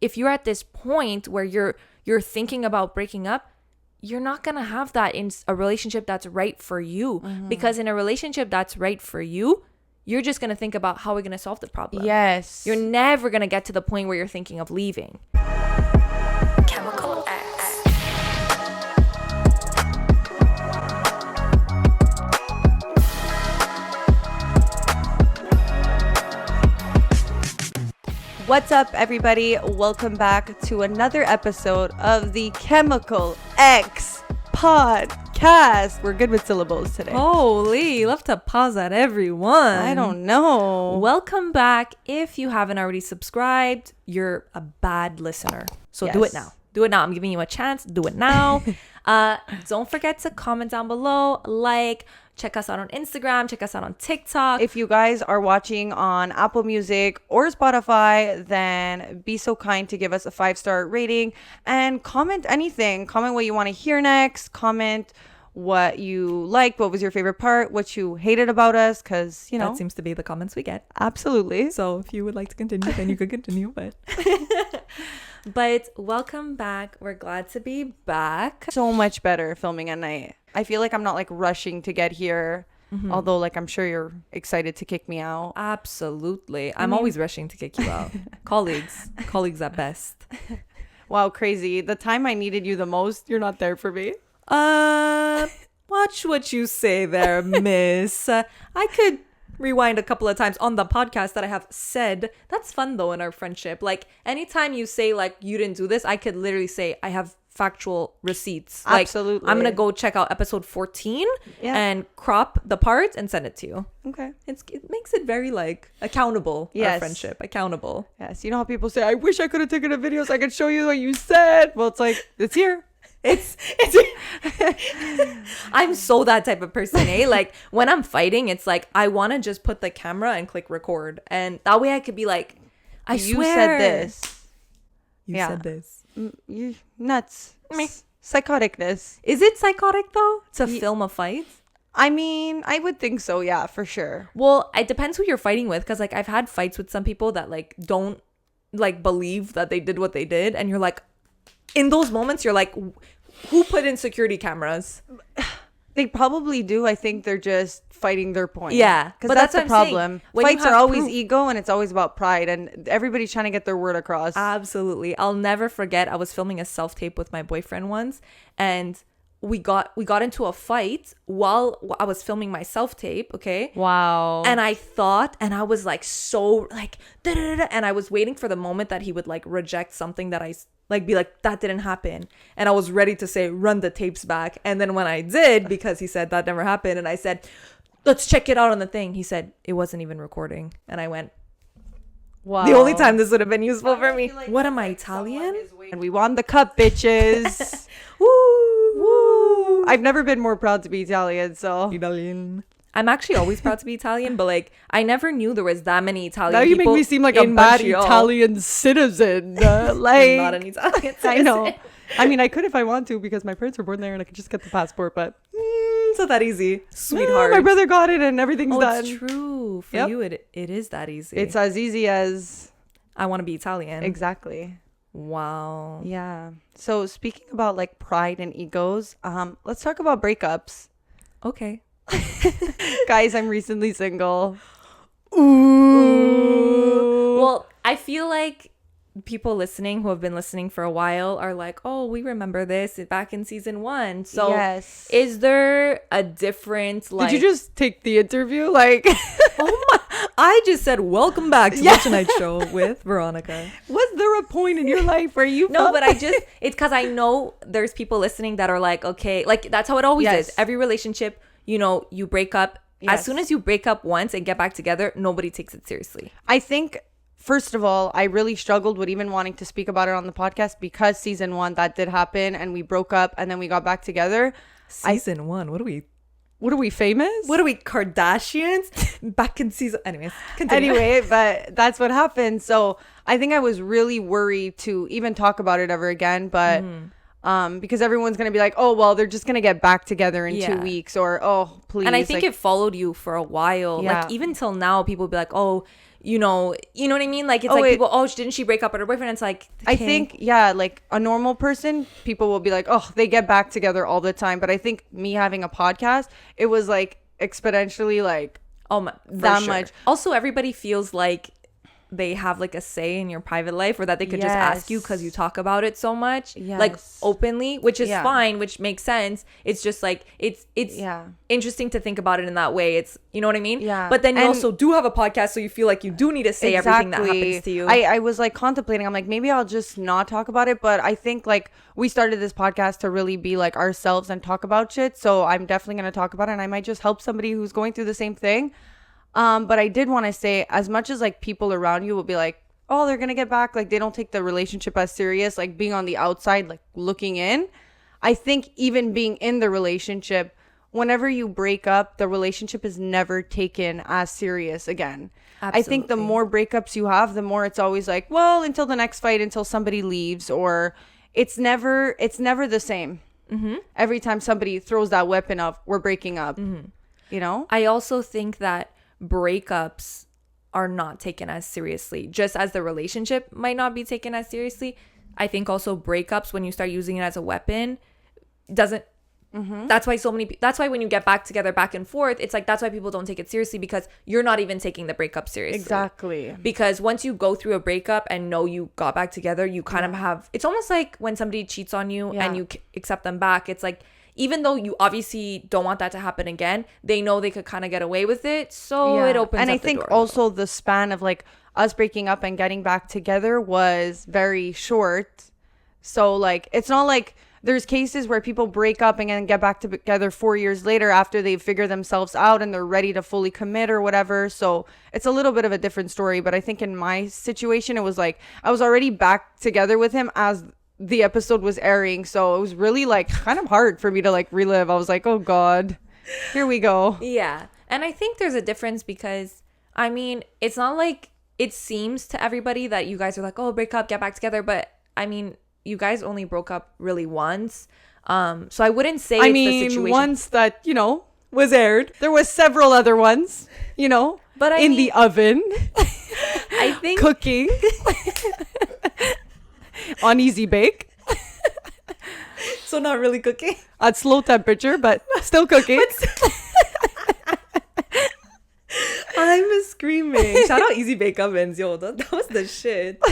if you're at this point where you're thinking about breaking up, you're not going to have that in a relationship that's right for you. Because in a relationship that's right for you, you're just going to think about how we're going to solve the problem. Yes. You're never going to get to the point where you're thinking of leaving. Chemical X. What's up, everybody? Welcome back to another episode of the Chemical X podcast. We're good with syllables today. Holy, love to pause at everyone. I don't know. Welcome back. If you haven't already subscribed, you're a bad listener. So do it now. Do it now. I'm giving you a chance. Do it now. Don't forget to comment down below, check us out on Instagram, check us out on TikTok. If you guys are watching on Apple Music or Spotify, then be so kind to give us a 5-star rating and comment anything. Comment what you want to hear next. Comment what you liked, what was your favorite part, what you hated about us, because, you know. That seems to be the comments we get. Absolutely. So if you would like to continue, then you could continue, But welcome back. We're glad to be back. So much better filming at night. I feel like I'm not rushing to get here. Although I'm sure you're excited to kick me out. Absolutely. I'm always rushing to kick you out. Colleagues at best. Wow, crazy. The time I needed you the most, you're not there for me. Watch what you say there, miss. I could rewind a couple of times on the podcast that I have said. That's fun though in our friendship. Anytime you say you didn't do this, I could literally say I have factual receipts. Absolutely. I'm gonna go check out episode 14 and crop the parts and send it to you. Okay. It makes it very accountable. Yes. Our friendship accountable. Yes. You know how people say, I wish I could have taken a video so I could show you what you said. Well, it's here. It's I'm so that type of person, when I'm fighting, it's I want to just put the camera and click record, and that way I could be I you swear said this. You said this. You nuts. Me. Psychoticness. Is it psychotic though to film a fight? I mean, I would think so. Yeah, for sure. Well, it depends who you're fighting with, because I've had fights with some people that don't believe that they did what they did, and you're in those moments, you're who put in security cameras? They probably do. I think they're just fighting their point. Yeah. Because that's the problem. Fights are always ego, and it's always about pride, and everybody's trying to get their word across. Absolutely. I'll never forget, I was filming a self-tape with my boyfriend once, and we got into a fight while I was filming my self-tape, okay? Wow. And I thought, and I was so da-da-da-da, and I was waiting for the moment that he would reject something that I be that didn't happen, and I was ready to say run the tapes back. And then when I did, because he said that never happened, and I said let's check it out on the thing, he said it wasn't even recording, and I went, wow, the only time this would have been useful for me. What am I, Italian? And we won the cup, bitches. Woo, woo. I've never been more proud to be Italian, so Italian. I'm actually always proud to be Italian, but I never knew there was that many Italian now you people. make me seem like a bad Montreal. Italian citizen. Not an Italian citizen. I know. I mean, I could if I want to, because my parents were born there and I could just get the passport, but it's not that easy, sweetheart. My brother got it and everything's done. It's true. For you, it is that easy. It's as easy as I want to be Italian. Exactly. Wow. Yeah. So speaking about pride and egos, let's talk about breakups. Okay. Guys, I'm recently single. Ooh. Well, I feel people listening who have been listening for a while are oh, we remember this back in season 1. So yes. Is there a different Did you just take the interview? Oh my, I just said welcome back to the Tonight Show with Veronica. Was there a point in your life where you No, but it's because I know there's people listening that are okay, that's how it always is. Every relationship, you break up. As soon as you break up once and get back together, nobody takes it seriously. I think, first of all, I really struggled with even wanting to speak about it on the podcast, because season 1, that did happen, and we broke up and then we got back together. Season 1, what are we, famous? What are we, Kardashians? Back in season, anyways. Continue. Anyway, but that's what happened. So I think I was really worried to even talk about it ever again, but because everyone's gonna be oh well, they're just gonna get back together in 2 weeks, or oh please. And I think it followed you for a while. Even till now, people be oh, you know what I mean? Like, it's people, didn't she break up with her boyfriend? It's like, I think, like a normal person, people will be like, oh, they get back together all the time. But I think me having a podcast, it was like exponentially like that much. Also, everybody feels like they have like a say in your private life, or that they could just ask you because you talk about it so much, like openly, which is fine, which makes sense. It's just like it's interesting to think about it in that way. It's, you know what I mean? But then you also do have a podcast, so you feel like you do need to say everything that happens to you. I was like contemplating, I'm like, maybe I'll just not talk about it, but I think like we started this podcast to really be like ourselves and talk about shit, so I'm definitely gonna talk about it, and I might just help somebody who's going through the same thing. But I did want to say, as much as like people around you will be like, oh, they're gonna get back, like they don't take the relationship as serious, like being on the outside, like looking in, I think even being in the relationship, whenever you break up, the relationship is never taken as serious again. Absolutely. I think the more breakups you have, the more it's always like, well, until the next fight, until somebody leaves, or it's never the same. Every time somebody throws that weapon of, we're breaking up, you know? I also think that breakups are not taken as seriously, just as the relationship might not be taken as seriously. I think also breakups, when you start using it as a weapon, doesn't that's why when you get back together, back and forth, it's like, that's why people don't take it seriously, because you're not even taking the breakup seriously. Exactly. Because once you go through a breakup and know you got back together, you kind of have, it's almost like when somebody cheats on you and you accept them back, it's like, even though you obviously don't want that to happen again, they know they could kind of get away with it. So it opens up the door. And I think also the span of like us breaking up and getting back together was very short. So like, it's not like there's cases where people break up and then get back together 4 years later after they figure themselves out and they're ready to fully commit or whatever. So it's a little bit of a different story. But I think in my situation, it was like I was already back together with him as the episode was airing, so it was really like kind of hard for me to like relive. I was like, oh god, here we go. Yeah. And I think there's a difference, because I mean, it's not like it seems to everybody that you guys are like, oh, break up, get back together, but I mean, you guys only broke up really once, so I wouldn't say it's the situation once that, you know, was aired. There was several other ones, you know, but in the oven I think cooking on easy bake. So not really cooking at slow temperature, but still cooking. I'm screaming. Shout out easy bake ovens, yo. That was the shit.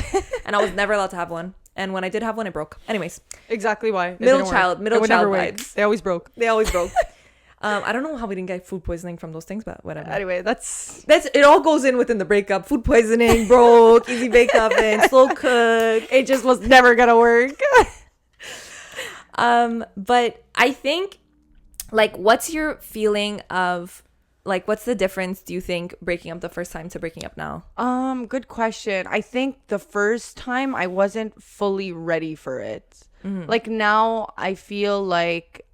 And I was never allowed to have one. And when I did have one, it broke. Anyways, exactly why. Middle child vibes. They always broke. I don't know how we didn't get food poisoning from those things, but whatever. Anyway, that's it. All goes in within the breakup. Food poisoning, broke, easy bake oven, slow cook. It just was never gonna work. But I think, like, what's your feeling of, like, what's the difference, do you think, breaking up the first time to breaking up now? Good question. I think the first time I wasn't fully ready for it. Like, now I feel like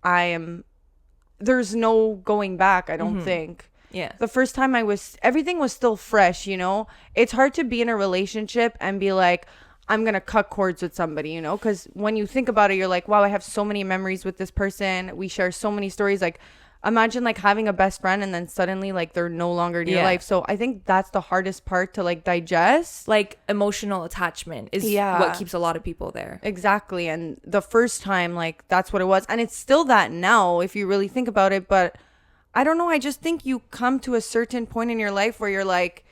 there's no going back, I don't think. Yeah. The first time everything was still fresh, you know? It's hard to be in a relationship and be like, I'm going to cut cords with somebody, you know? Because when you think about it, you're like, wow, I have so many memories with this person. We share so many stories. Like, imagine like having a best friend and then suddenly like they're no longer in your life. So I think that's the hardest part to like digest. Like, emotional attachment is what keeps a lot of people there. Exactly. And the first time, like, that's what it was. And it's still that now, if you really think about it. But I don't know. I just think you come to a certain point in your life where you're like,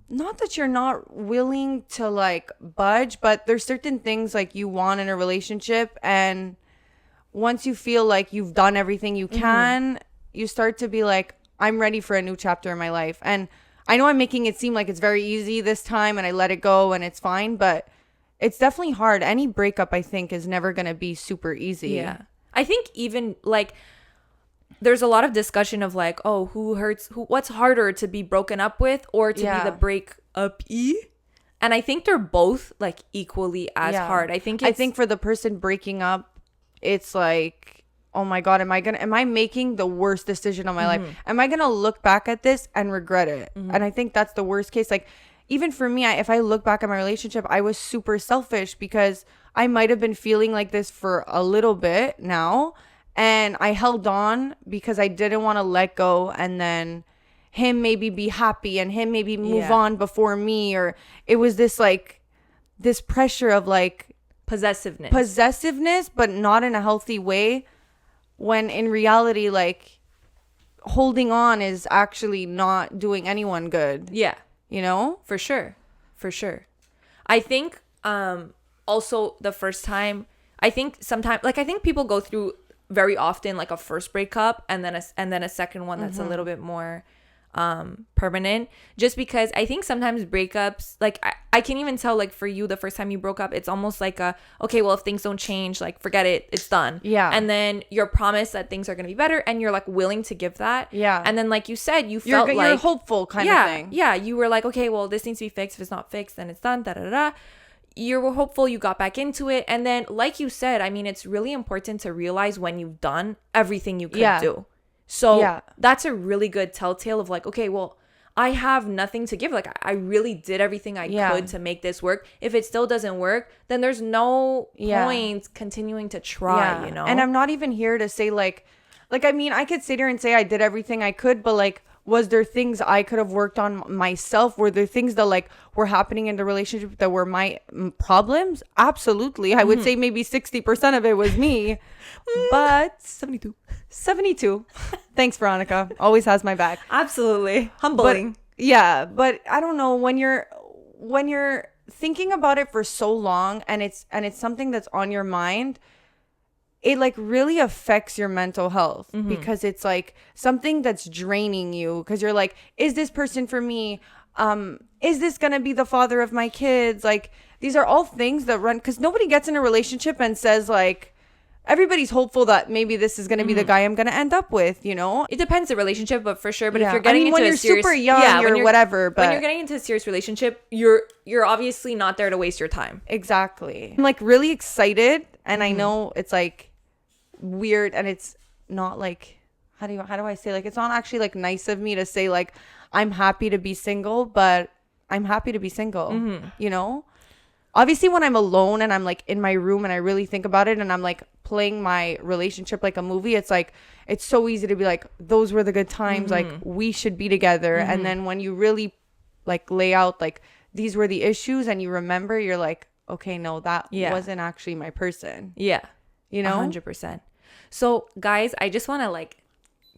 not that you're not willing to like budge, but there's certain things like you want in a relationship, and once you feel like you've done everything you can, you start to be like, I'm ready for a new chapter in my life. And I know I'm making it seem like it's very easy this time and I let it go and it's fine, but it's definitely hard. Any breakup, I think, is never going to be super easy. Yeah. I think even like there's a lot of discussion of like, oh, what's harder, to be broken up with or to be the break-up-y? And I think they're both like equally as hard. I think for the person breaking up, it's like, oh my God, am I making the worst decision of my life? Am I going to look back at this and regret it? And I think that's the worst case. Like, even for me, if I look back at my relationship, I was super selfish because I might have been feeling like this for a little bit now. And I held on because I didn't want to let go. And then him maybe be happy and him maybe move Yeah. on before me, or it was this like this pressure of like possessiveness, but not in a healthy way, when in reality like holding on is actually not doing anyone good. yeah, You know? for sure. I think also the first time, I think sometimes, like, I think people go through very often like a first breakup and then a second one that's a little bit more permanent, just because I think sometimes breakups, like I can even tell, like, for you, the first time you broke up, it's almost like okay, well, if things don't change, like, forget it, it's done. Yeah. And then you're promised that things are going to be better and you're like willing to give that. Yeah. And then, like you said, you felt like you're hopeful kind of thing. Yeah, you were like, okay, well, this needs to be fixed. If it's not fixed, then it's done. Da da da. You were hopeful. You got back into it, and then, like you said, I mean, it's really important to realize when you've done everything you could do. So that's a really good telltale of like, okay, well, I have nothing to give. Like, I really did everything I could to make this work. If it still doesn't work, then there's no point continuing to try. You know. And I'm not even here to say like I mean, I could sit here and say I did everything I could, but like, was there things I could have worked on myself? Were there things that like were happening in the relationship that were my problems? Absolutely. I would say maybe 60% of it was me, but 72. Thanks, Veronica. Always has my back. Absolutely. Humbling. But I don't know, when you're thinking about it for so long and it's something that's on your mind, it like really affects your mental health, because it's like something that's draining you, because you're like, is this person for me? Is this gonna be the father of my kids? Like, these are all things that run, because nobody gets in a relationship and says like, everybody's hopeful that maybe this is going to be the guy I'm going to end up with, you know? It depends the relationship, but for sure. But if you're getting into when a you're serious, super young, you're whatever. But when you're getting into a serious relationship, you're obviously not there to waste your time. Exactly. I'm like really excited, and I know it's like weird, and it's not like, how do I say, like, it's not actually like nice of me to say like I'm happy to be single, but I'm happy to be single. You know? Obviously, when I'm alone and I'm like in my room and I really think about it and I'm like playing my relationship like a movie, it's like, it's so easy to be like, those were the good times. Like, we should be together. And then when you really like lay out, like, these were the issues, and you remember, you're like, okay, no, that wasn't actually my person. Yeah. You know? 100%. So, guys, I just want to like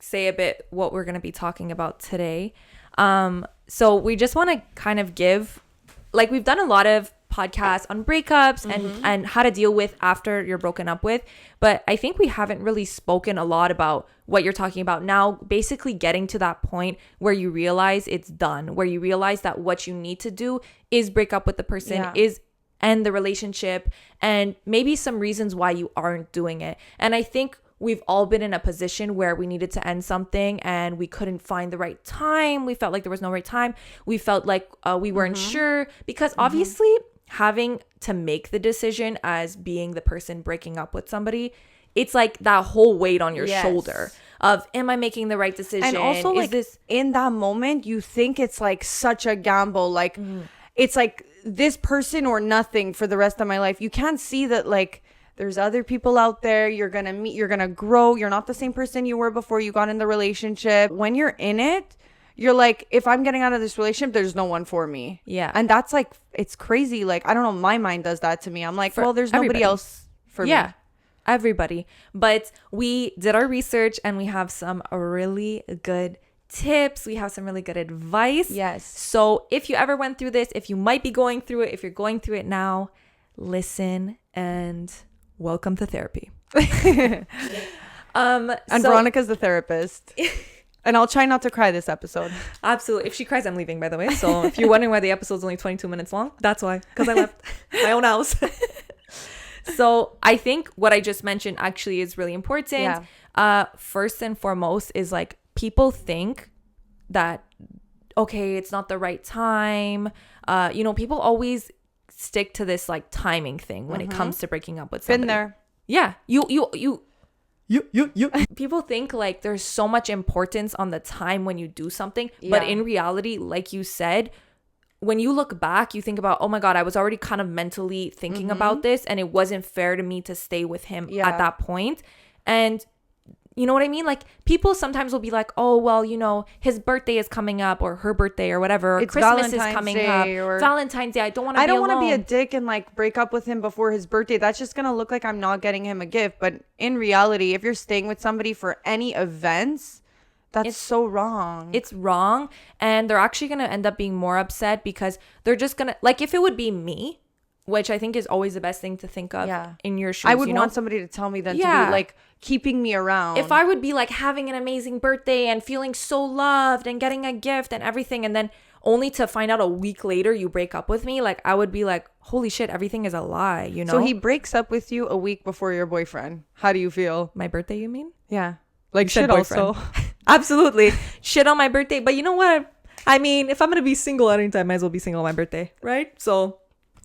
say a bit what we're going to be talking about today. So we just want to kind of give, like, we've done a lot of podcasts on breakups and how to deal with after you're broken up with, but I think we haven't really spoken a lot about what you're talking about now, basically getting to that point where you realize it's done, where you realize that what you need to do is break up with the person, is end the relationship, and maybe some reasons why you aren't doing it. And I think we've all been in a position where we needed to end something and we couldn't find the right time. We felt like there was no right time. We felt like we weren't sure, because obviously having to make the decision as being the person breaking up with somebody, it's like that whole weight on your shoulder of, am I making the right decision? And also, like, in that moment, you think it's like such a gamble. Like, it's like this person or nothing for the rest of my life. You can't see that, like, there's other people out there you're gonna meet, you're gonna grow. You're not the same person you were before you got in the relationship. When you're in it, you're like, if I'm getting out of this relationship, there's no one for me. Yeah. And that's like, it's crazy. Like, I don't know, my mind does that to me. I'm like, well, there's nobody else for me. Yeah, everybody. But we did our research and we have some really good tips. We have some really good advice. Yes. So if you ever went through this, if you might be going through it, if you're going through it now, listen and welcome to therapy. And Veronica's the therapist. And I'll try not to cry this episode. Absolutely. If she cries, I'm leaving, by the way. So if you're wondering why the episode's only 22 minutes long, that's why. Because I left my own house. So I think what I just mentioned actually is really important. Yeah. First and foremost is, like, people think that, okay, it's not the right time. You know, people always stick to this, like, timing thing when it comes to breaking up with somebody. Been there. Yeah. People think like there's so much importance on the time when you do something, but in reality, like you said, when you look back, you think about, oh my God, I was already kind of mentally thinking about this, and it wasn't fair to me to stay with him at that point. And You know what I mean? Like, people sometimes will be like, oh, well, you know, his birthday is coming up, or her birthday, or whatever, or It's Christmas is Valentine's coming Day, up, or Valentine's Day. I don't want to I be don't want to be a alone. dick and like break up with him before his birthday. That's just gonna look like I'm not getting him a gift. But in reality, if you're staying with somebody for any events, that's so wrong. It's wrong, and they're actually going to end up being more upset because they're just going to, like, if it would be me, which I think is always the best thing to think of in your shoes. I would you know? want somebody to tell me than to be like keeping me around. If I would be like having an amazing birthday and feeling so loved and getting a gift and everything, and then only to find out a week later you break up with me, like, I would be like, holy shit, everything is a lie, you know? So he breaks up with you a week before your boyfriend. How do you feel? My birthday, you mean? Yeah. Like, Said shit boyfriend. also. Absolutely. Shit on my birthday. But you know what? I mean, if I'm going to be single at any time, I might as well be single on my birthday, right? So,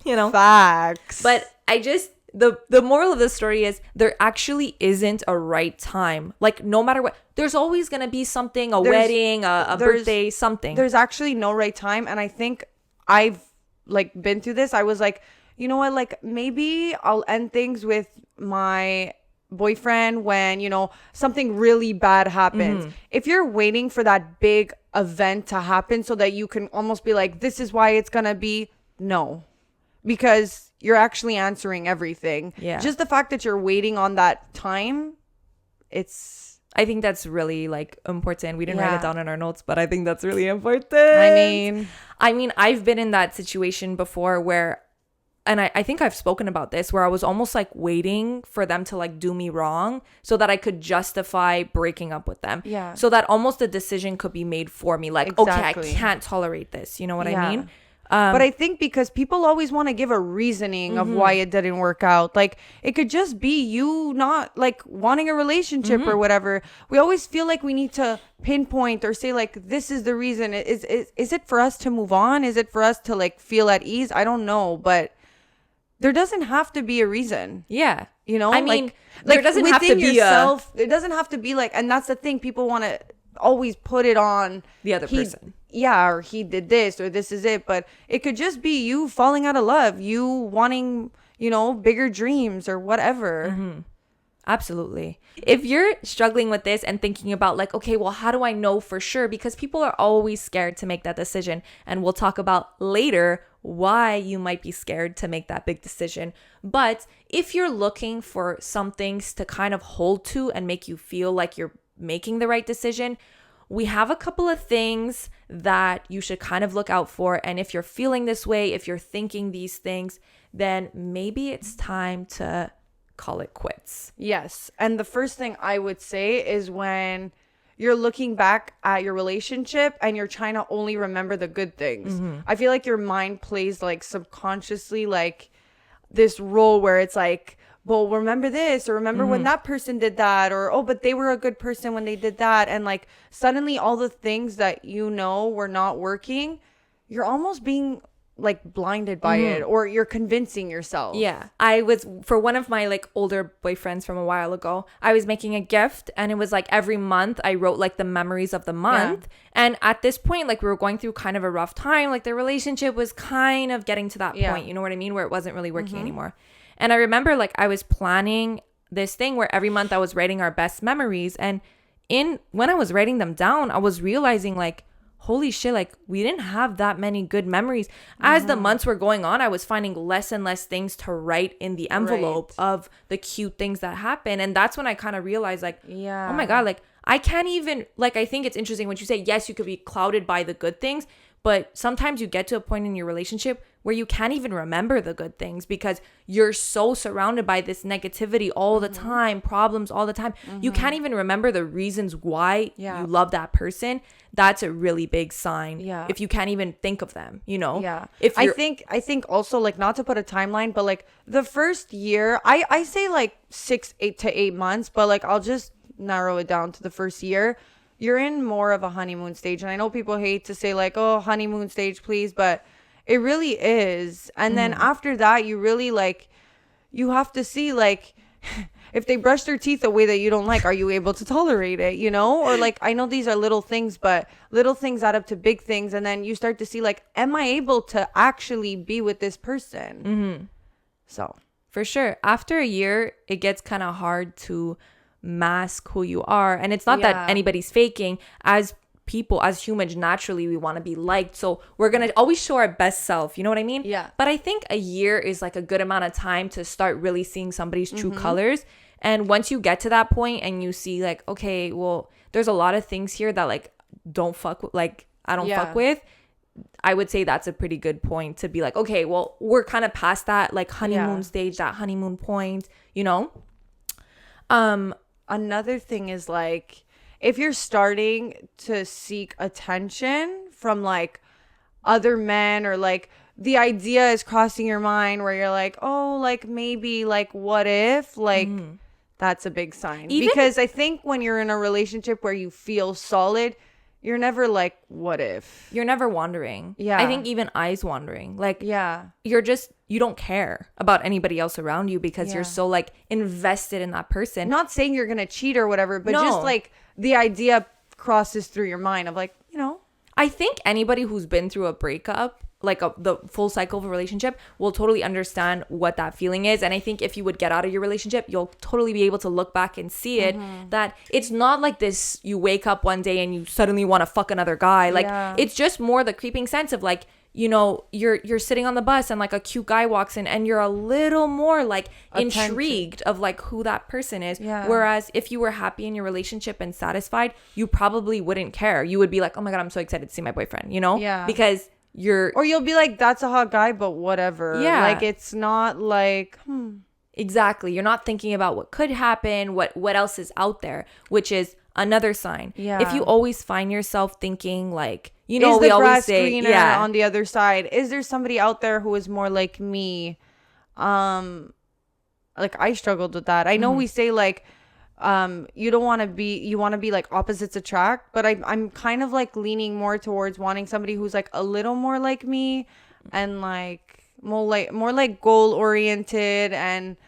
you know. Facts. But I just, the moral of the story is there actually isn't a right time. Like, no matter what, there's always going to be something, wedding, a birthday, something. There's actually no right time. And I think I've like been through this. I was like, you know what? Like, maybe I'll end things with my boyfriend when, you know, something really bad happens. If you're waiting for that big event to happen so that you can almost be like, this is why it's going to be, no. Because you're actually answering everything. Yeah. Just the fact that you're waiting on that time, I think that's really like important. We didn't write it down in our notes, but I think that's really important. I mean, I've been in that situation before where, and I think I've spoken about this, where I was almost like waiting for them to like do me wrong so that I could justify breaking up with them. Yeah. So that almost a decision could be made for me. Like, Exactly. okay, I can't tolerate this. You know what I mean? But I think because people always want to give a reasoning of why it didn't work out. Like, it could just be you not like wanting a relationship or whatever. We always feel like we need to pinpoint or say like, this is the reason. Is it for us to move on? Is it for us to like feel at ease? I don't know, but there doesn't have to be a reason. Yeah. You know, I mean, like there doesn't have to within be yourself. It doesn't have to be like, and that's the thing. People want to always put it on the other person. Yeah, or he did this, or this is it. But it could just be you falling out of love, you wanting, you know, bigger dreams or whatever. Absolutely. If you're struggling with this and thinking about like, okay, well, how do I know for sure? Because people are always scared to make that decision. And we'll talk about later why you might be scared to make that big decision. But if you're looking for some things to kind of hold to and make you feel like you're making the right decision, we have a couple of things that you should kind of look out for. And if you're feeling this way, if you're thinking these things, then maybe it's time to call it quits. Yes. And the first thing I would say is when you're looking back at your relationship and you're trying to only remember the good things. I feel like your mind plays like subconsciously like this role where it's like, well, remember this, or remember when that person did that, or, oh, but they were a good person when they did that. And like suddenly all the things that you know were not working, you're almost being like blinded by it, or you're convincing yourself. Yeah. I was, for one of my like older boyfriends from a while ago, I was making a gift, and it was like every month I wrote like the memories of the month. And at this point, like we were going through kind of a rough time. Like the relationship was kind of getting to that point, you know what I mean? Where it wasn't really working anymore. And I remember like I was planning this thing where every month I was writing our best memories. And when I was writing them down, I was realizing like, holy shit, like we didn't have that many good memories. As the months were going on, I was finding less and less things to write in the envelope of the cute things that happen. And that's when I kind of realized like, oh my God, like I can't even, like, I think it's interesting when you say, yes, you could be clouded by the good things, but sometimes you get to a point in your relationship where you can't even remember the good things because you're so surrounded by this negativity all the time, problems all the time. You can't even remember the reasons why you love that person. That's a really big sign. Yeah. If you can't even think of them, you know? Yeah. If I think also like, not to put a timeline, but like the first year, I say like 8 to 8 months, but like I'll just narrow it down to the first year. You're in more of a honeymoon stage. And I know people hate to say like, oh, honeymoon stage, please, but it really is. And then after that, you really like, you have to see like, if they brush their teeth a way that you don't like, are you able to tolerate it, you know? Or like, I know these are little things, but little things add up to big things. And then you start to see like, am I able to actually be with this person? So for sure, after a year, it gets kind of hard to mask who you are. And it's not that anybody's faking. As people, as humans, naturally we want to be liked, so we're gonna always show our best self, you know what I mean? Yeah. But I think a year is like a good amount of time to start really seeing somebody's true colors. And once you get to that point and you see like, okay, well, there's a lot of things here that like don't fuck with, like I don't fuck with, I would say that's a pretty good point to be like, okay, well, we're kind of past that like honeymoon stage, that honeymoon point, you know? Another thing is like, if you're starting to seek attention from like other men, or like the idea is crossing your mind where you're like, oh, like maybe like what if, like that's a big sign. Because I think when you're in a relationship where you feel solid, you're never like, what if? You're never wandering. Yeah. I think even I's wandering. Like, you don't care about anybody else around you because you're so like invested in that person. Not saying you're going to cheat or whatever, but just like the idea crosses through your mind of like, you know. I think anybody who's been through a breakup, like the full cycle of a relationship, will totally understand what that feeling is. And I think if you would get out of your relationship, you'll totally be able to look back and see it, that it's not like this, you wake up one day and you suddenly want to fuck another guy. Like it's just more the creeping sense of like, you know, you're sitting on the bus and like a cute guy walks in and you're a little more like intrigued of like who that person is. Whereas if you were happy in your relationship and satisfied, you probably wouldn't care. You would be like, oh my God, I'm so excited to see my boyfriend, you know? Because or you'll be like, that's a hot guy, but whatever. Like it's not like exactly. You're not thinking about what could happen, what else is out there, which is another sign. If you always find yourself thinking like, you know, we always say greener on the other side, is there somebody out there who is more like me? Like I struggled with that. I know we say like you want to be like opposites attract, but I'm kind of like leaning more towards wanting somebody who's like a little more like me, and like more like goal oriented, and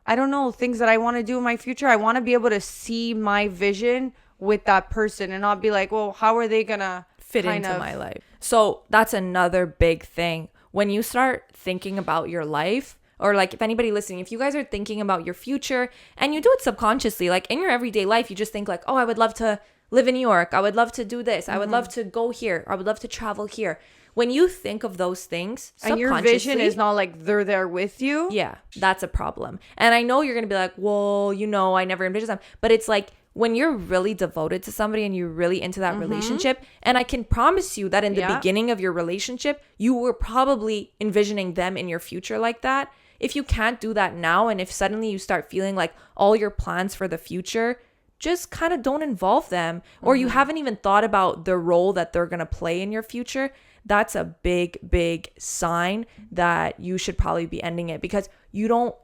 I don't know, things that I want to do in my future. I want to be able to see my vision with that person and not be like, well, how are they gonna fit into my life? So that's another big thing. When you start thinking about your life, or like if anybody listening, if you guys are thinking about your future and you do it subconsciously, like in your everyday life, you just think like, oh, I would love to live in New York. I would love to do this. I would love to go here. I would love to travel here. When you think of those things, and your vision is not like they're there with you. Yeah, that's a problem. And I know you're going to be like, well, you know, I never envisioned them. But it's like when you're really devoted to somebody and you're really into that relationship, and I can promise you that in the beginning of your relationship, you were probably envisioning them in your future like that. If you can't do that now, and if suddenly you start feeling like all your plans for the future just kind of don't involve them, or you haven't even thought about the role that they're going to play in your future, that's a big, big sign that you should probably be ending it, because you don't.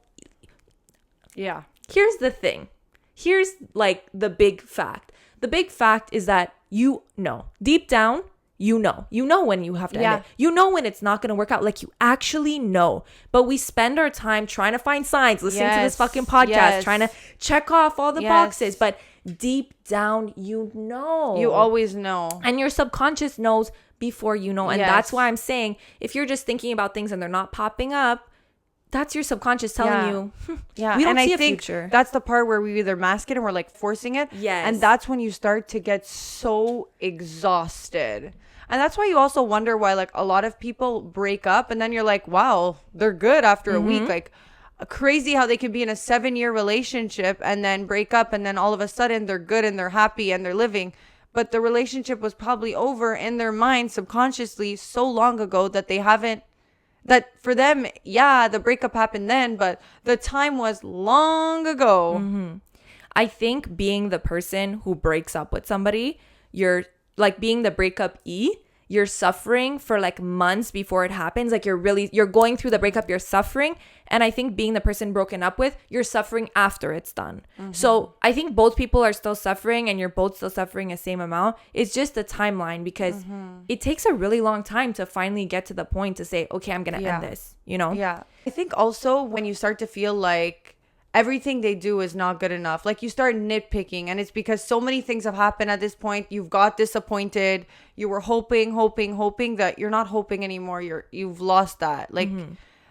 Yeah. Here's the thing. Here's like the big fact. The big fact is that you know, deep down, you know when you have to end it. You know when it's not going to work out. Like you actually know. But we spend our time trying to find signs, listening to this fucking podcast, trying to check off all the boxes. But deep down, you know. You always know. And your subconscious knows before you know. And that's why I'm saying, if you're just thinking about things and they're not popping up, that's your subconscious telling you, we don't see a future. That's the part where we either mask it and we're like forcing it. Yes. And that's when you start to get so exhausted. And that's why you also wonder why like a lot of people break up and then you're like, wow, they're good after a week. Like crazy how they can be in a 7-year relationship and then break up, and then all of a sudden they're good and they're happy and they're living. But the relationship was probably over in their mind subconsciously so long ago that they haven't. That for them, the breakup happened then, but the time was long ago. I think being the person who breaks up with somebody, you're like being the breakup you're suffering for like months before it happens. Like you're going through the breakup, you're suffering. And I think being the person broken up with, you're suffering after it's done. So I think both people are still suffering and you're both still suffering the same amount. It's just the timeline, because it takes a really long time to finally get to the point to say, okay, I'm going to end this, you know? Yeah. I think also when you start to feel like everything they do is not good enough, like you start nitpicking, and it's because so many things have happened at this point. You've got disappointed. You were hoping that you're not hoping anymore. You've lost that. Like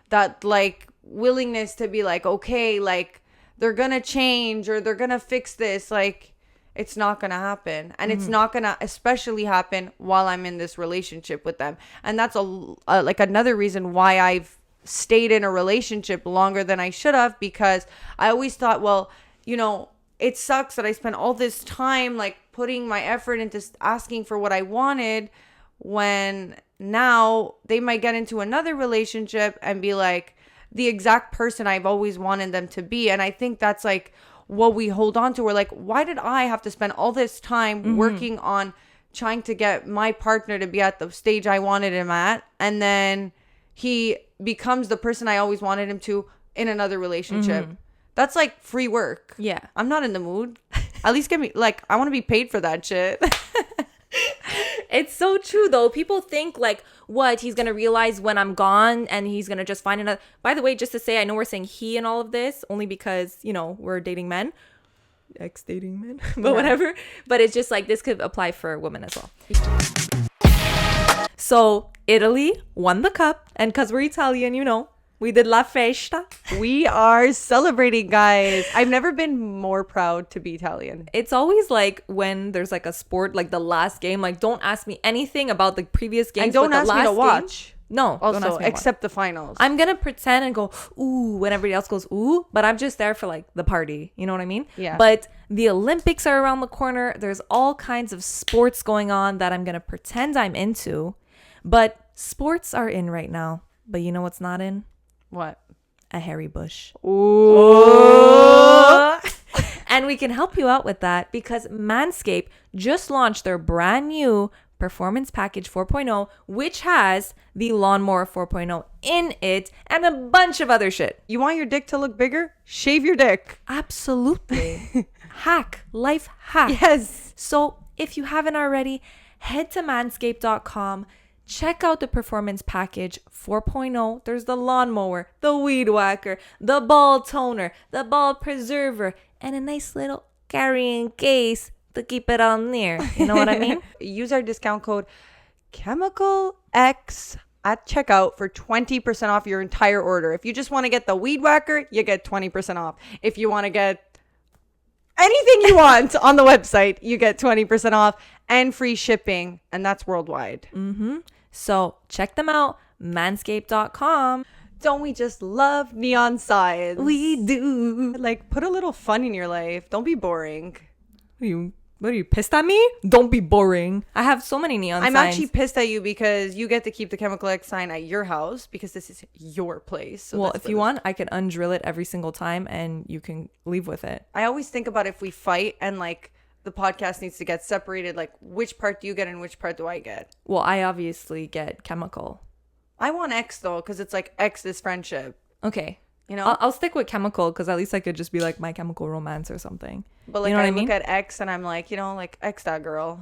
that like willingness to be like, okay, like they're gonna change or they're gonna fix this. Like, it's not gonna happen, and it's not gonna especially happen while I'm in this relationship with them. And that's like another reason why I've stayed in a relationship longer than I should have, because I always thought, well, you know, it sucks that I spent all this time like putting my effort into asking for what I wanted, when now they might get into another relationship and be like the exact person I've always wanted them to be. And I think that's like what we hold on to. We're like, why did I have to spend all this time working on trying to get my partner to be at the stage I wanted him at, and then he becomes the person I always wanted him to in another relationship? That's like free work. Yeah. I'm not in the mood. At least give me, like, I want to be paid for that shit. It's so true, though. People think, like, what? He's going to realize when I'm gone and he's going to just find another. By the way, just to say, I know we're saying he in all of this only because, you know, we're dating men. Ex-dating men. But whatever. But it's just like this could apply for women as well. So, Italy won the cup. And because we're Italian, you know, we did la festa. We are celebrating, guys. I've never been more proud to be Italian. It's always like when there's like a sport, like the last game, like don't ask me anything about the previous games. And don't ask me to watch. No, also, don't ask me except the finals. I'm going to pretend and go, ooh, when everybody else goes, ooh, but I'm just there for like the party. You know what I mean? Yeah. But the Olympics are around the corner. There's all kinds of sports going on that I'm going to pretend I'm into. But sports are in right now. But you know what's not in? What? A hairy bush. Ooh. And we can help you out with that because Manscaped just launched their brand new Performance Package 4.0, which has the Lawnmower 4.0 in it and a bunch of other shit. You want your dick to look bigger? Shave your dick. Absolutely. Life hack. Yes. So if you haven't already, head to manscaped.com. Check out the Performance Package 4.0. There's the lawnmower, the weed whacker, the ball toner, the ball preserver, and a nice little carrying case to keep it on near. You know what I mean? Use our discount code ChemicalX at checkout for 20% off your entire order. If you just want to get the weed whacker, you get 20% off. If you want to get anything you want on the website, you get 20% off and free shipping, and that's worldwide. So check them out, manscaped.com. Don't we just love neon signs? We do. Like, put a little fun in your life. Don't be boring. What are you pissed at me? Don't be boring. I have so many neon signs. I'm actually pissed at you because you get to keep the Chemical X sign at your house because this is your place. So well, if you want, I can undrill it every single time and you can leave with it. I always think about if we fight and like the podcast needs to get separated, like which part do you get and which part do I get? Well, I obviously get chemical. I want X though because it's like X is friendship. Okay. You know? I'll stick with chemical because at least I could just be like My Chemical Romance or something. But like you know I what look at X and I'm like, you know, like X that girl.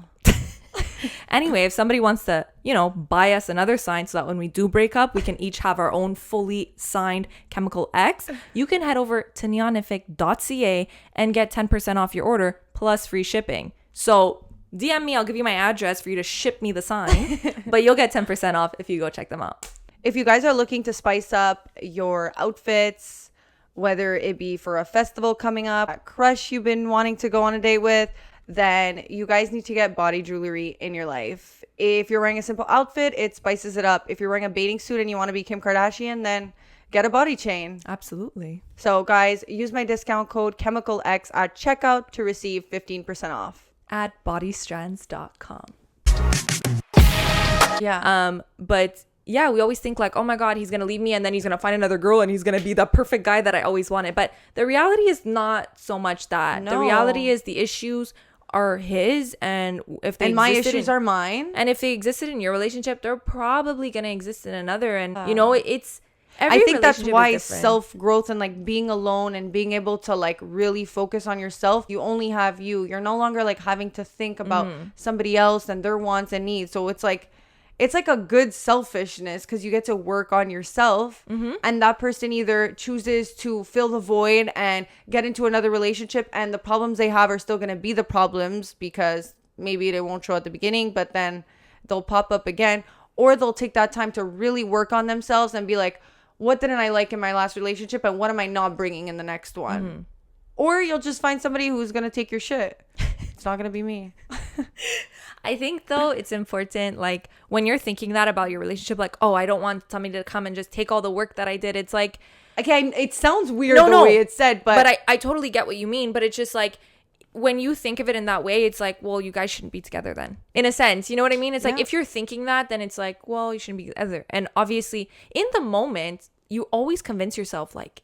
Anyway, if somebody wants to, you know, buy us another sign so that when we do break up, we can each have our own fully signed Chemical X, you can head over to neonific.ca and get 10% off your order plus free shipping. So DM me, I'll give you my address for you to ship me the sign, but you'll get 10% off if you go check them out. If you guys are looking to spice up your outfits, whether it be for a festival coming up, a crush you've been wanting to go on a date with, then you guys need to get body jewelry in your life. If you're wearing a simple outfit, it spices it up. If you're wearing a bathing suit and you want to be Kim Kardashian, then get a body chain. Absolutely. So guys, use my discount code ChemicalX at checkout to receive 15% off. At bodystrands.com. Yeah. But yeah, we always think like, oh my God, he's going to leave me and then he's going to find another girl and he's going to be the perfect guy that I always wanted. But the reality is not so much that. No. The reality is the issues are his, and if they and my issues are mine. And if they existed in your relationship, they're probably going to exist in another. And you know, it's every I think that's relationship why is different. self-growth and like being alone and being able to like really focus on yourself, you only have you. You're no longer like having to think about somebody else and their wants and needs. So it's like a good selfishness because you get to work on yourself, and that person either chooses to fill the void and get into another relationship, and the problems they have are still going to be the problems because maybe they won't show at the beginning, but then they'll pop up again, or they'll take that time to really work on themselves and be like, what didn't I like in my last relationship and what am I not bringing in the next one? or you'll just find somebody who's gonna take your shit. It's not gonna be me. I think though it's important, like when you're thinking that about your relationship, like, oh, I don't want somebody to come and just take all the work that I did. It's like, Okay, it sounds weird the way it's said, but I totally get what you mean. But it's just like, when you think of it in that way, it's like, well, you guys shouldn't be together then, in a sense. You know what I mean? It's like, if you're thinking that, then it's like, well, you shouldn't be together. And obviously, in the moment, you always convince yourself, like,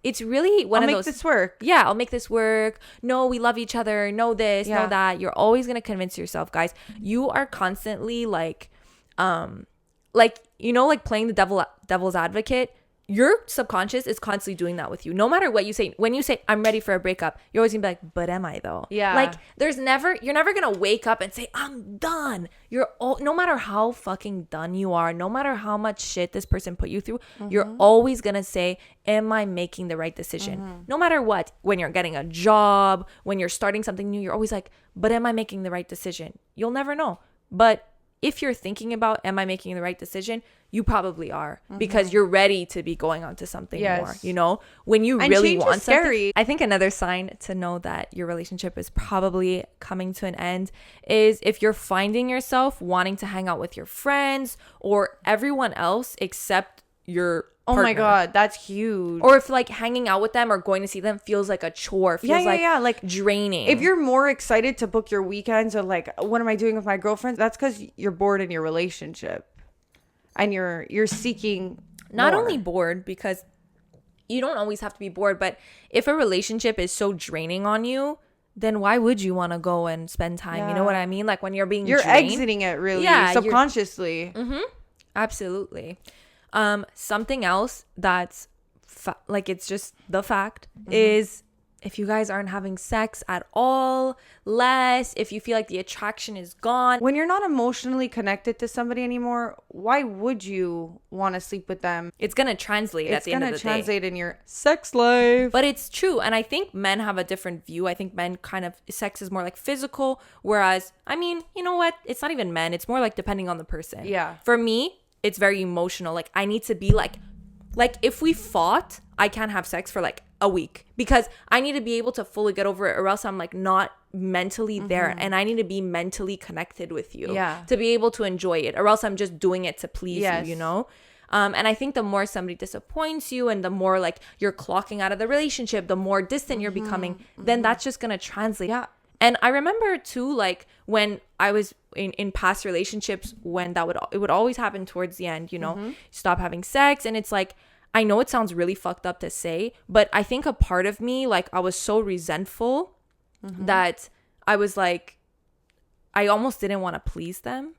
it's really one I'll of make those. this work. Yeah, I'll make this work. No, we love each other. No this, no that. You're always gonna convince yourself, guys. You are constantly like you know, like playing the devil's advocate. Your subconscious is constantly doing that with you. No matter what you say, when you say, I'm ready for a breakup, you're always gonna be like, but am I though? Yeah. Like you're never gonna wake up and say, I'm done. No matter how fucking done you are, no matter how much shit this person put you through, you're always gonna say, am I making the right decision? No matter what. When you're getting a job, when you're starting something new, you're always like, but am I making the right decision? You'll never know. But if you're thinking about, am I making the right decision? You probably are, because you're ready to be going on to something more, you know, when you really want something. I think another sign to know that your relationship is probably coming to an end is if you're finding yourself wanting to hang out with your friends or everyone else except your partner. Oh my God, that's huge. Or if like hanging out with them or going to see them feels like a chore, feels like draining. If you're more excited to book your weekends or like, what am I doing with my girlfriends? That's because you're bored in your relationship. And you're seeking not more. only bored, because you don't always have to be bored, but if a relationship is so draining on you, then why would you want to go and spend time? You know what I mean? Like when you're drained, exiting it really subconsciously. Absolutely. Something else that's like, it's just the fact is, if you guys aren't having sex at all, less, if you feel like the attraction is gone. When you're not emotionally connected to somebody anymore, why would you want to sleep with them? It's going to translate at the end of the day. It's going to translate in your sex life. But it's true. And I think men have a different view. I think men sex is more like physical. Whereas, I mean, you know what? It's not even men. It's more like depending on the person. Yeah. For me, it's very emotional. Like I need to be like if we fought, I can't have sex for like a week because I need to be able to fully get over it, or else I'm like not mentally there, and I need to be mentally connected with you to be able to enjoy it, or else I'm just doing it to please you, you know? And I think the more somebody disappoints you and the more like you're clocking out of the relationship, the more distant you're becoming, then that's just going to translate. Yeah. And I remember too, like when I was in past relationships, when it would always happen towards the end, you know, stop having sex. And it's like, I know it sounds really fucked up to say, but I think a part of me, like I was so resentful that I was like, I almost didn't want to please them,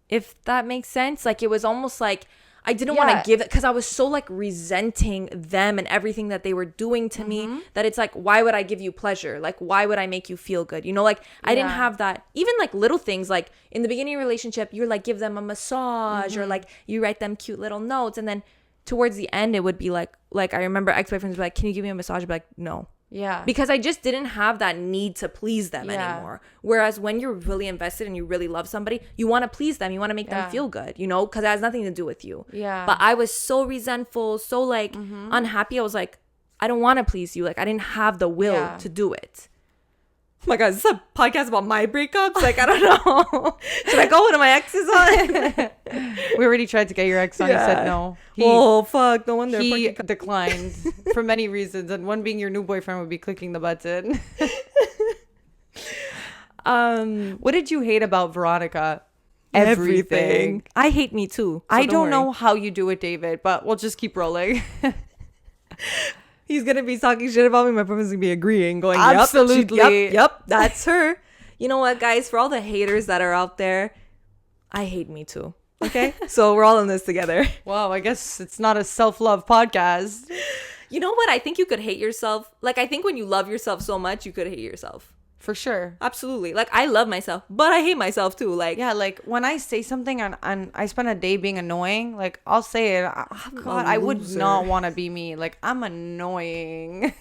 if that makes sense. Like it was almost like I didn't want to give it, because I was so like resenting them and everything that they were doing to me, that it's like, why would I give you pleasure? Like, why would I make you feel good? You know, like I didn't have that. Even like little things, like in the beginning of your relationship, you're like, give them a massage or like you write them cute little notes. And then towards the end, it would be like I remember ex-boyfriends would be like, can you give me a massage? I'd be like, no. Yeah. Because I just didn't have that need to please them anymore. Whereas when you're really invested and you really love somebody, you want to please them. You want to make them feel good, you know, because it has nothing to do with you. Yeah. But I was so resentful, so like unhappy. I was like, I don't want to please you. Like I didn't have the will to do it. Oh my God, is this a podcast about my breakups? Like, I don't know. Should I go with my exes on? We already tried to get your ex on. He said no. Fuck. No wonder. He declined for many reasons. And one being your new boyfriend would be clicking the button. What did you hate about Veronica? Everything. I hate me too. So I don't know how you do it, David, but we'll just keep rolling. He's going to be talking shit about me. My boyfriend's going to be agreeing, going, absolutely. Yep, that's her. You know what, guys? For all the haters that are out there, I hate me too. Okay? So we're all in this together. Wow, I guess it's not a self-love podcast. You know what? I think you could hate yourself. Like, I think when you love yourself so much, you could hate yourself. For sure. Absolutely. Like, I love myself, but I hate myself too. Like, yeah, like when I say something and I spend a day being annoying, like I'll say it. God, I would not want to be me. Like I'm annoying.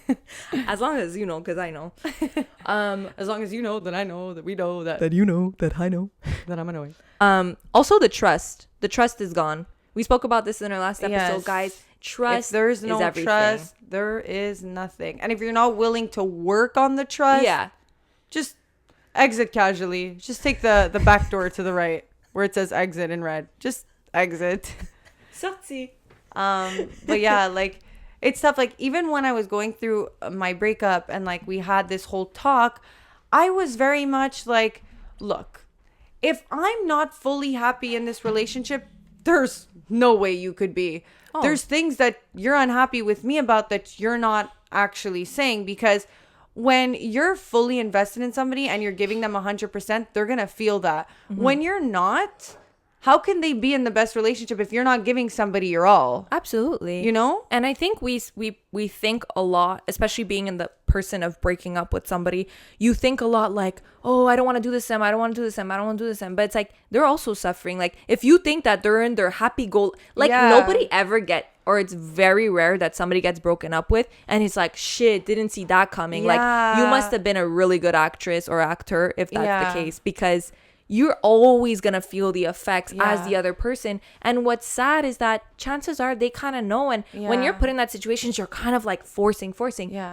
As long as you know, because I know. As long as you know, then I know that we know that. That you know, that I know. That I'm annoying. Also the trust. The trust is gone. We spoke about this in our last episode, guys. Trust If there's no is everything. trust, there is nothing. And if you're not willing to work on the trust, Yeah. just exit casually. Just take the back door to the right where it says exit in red. Just exit. Sorti. But yeah, like it's tough. Like even when I was going through my breakup and like we had this whole talk, I was very much like, look, if I'm not fully happy in this relationship, there's no way you could be. Oh. There's things that you're unhappy with me about that you're not actually saying, because when you're fully invested in somebody and you're giving them 100%, they're going to feel that. When you're not, how can they be in the best relationship if you're not giving somebody your all? Absolutely. You know? And I think we think a lot, especially being in the person of breaking up with somebody, you think a lot like, oh, I don't want to do this to them, I don't want to do this to them, I don't want to do this to them. But it's like, they're also suffering. Like, if you think that they're in their happy goal, like nobody ever or it's very rare that somebody gets broken up with and he's like, shit, didn't see that coming. Like, you must have been a really good actress or actor if that's the case, because you're always going to feel the effects as the other person. And what's sad is that chances are they kind of know. And when you're put in that situation, you're kind of like forcing,